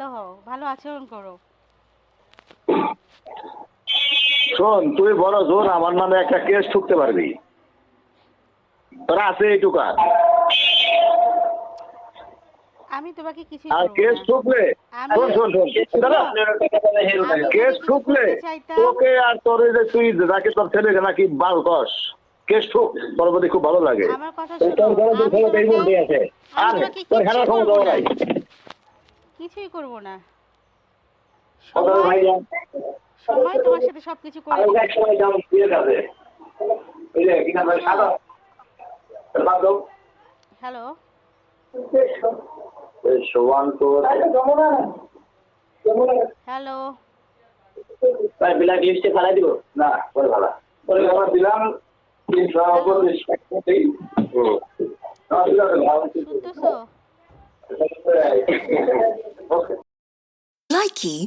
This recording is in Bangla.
ভালো হও, ভালো আচরণ করো। শোন, তুই বড় জোর আমার নামে একটা কেস ঠুকতে পারবি, তোরা আছে এইটুকা। আমি তোমাকে কিছুই আর করব কেস না। ঠুকলে, আমি শোন শোন শোন, দাঁড়া। আমি কেস যদি কিছু ঠুকলে করতে চাইতাম, তোকে আর তোর এই যে তুই যাকে তোর ছেলেকে নাকি বাল কস, কেস ঠুক, তোর প্রতি খুব ভালো লাগে। আমার কথা তোর শোনো। কোনো আমি ক্ষমতা এই তোমাকে মধ্যে আছে, আমি আর তোমাকে তোর কিছুই খেলার করব ক্ষমতা না, নাই। কিছুই করব না। সময় সময় তোমার সাথে সবকিছু করে দিবে। শুনছো? Hello, hello. হ্যালো, শুনতেছো? Okay. Likey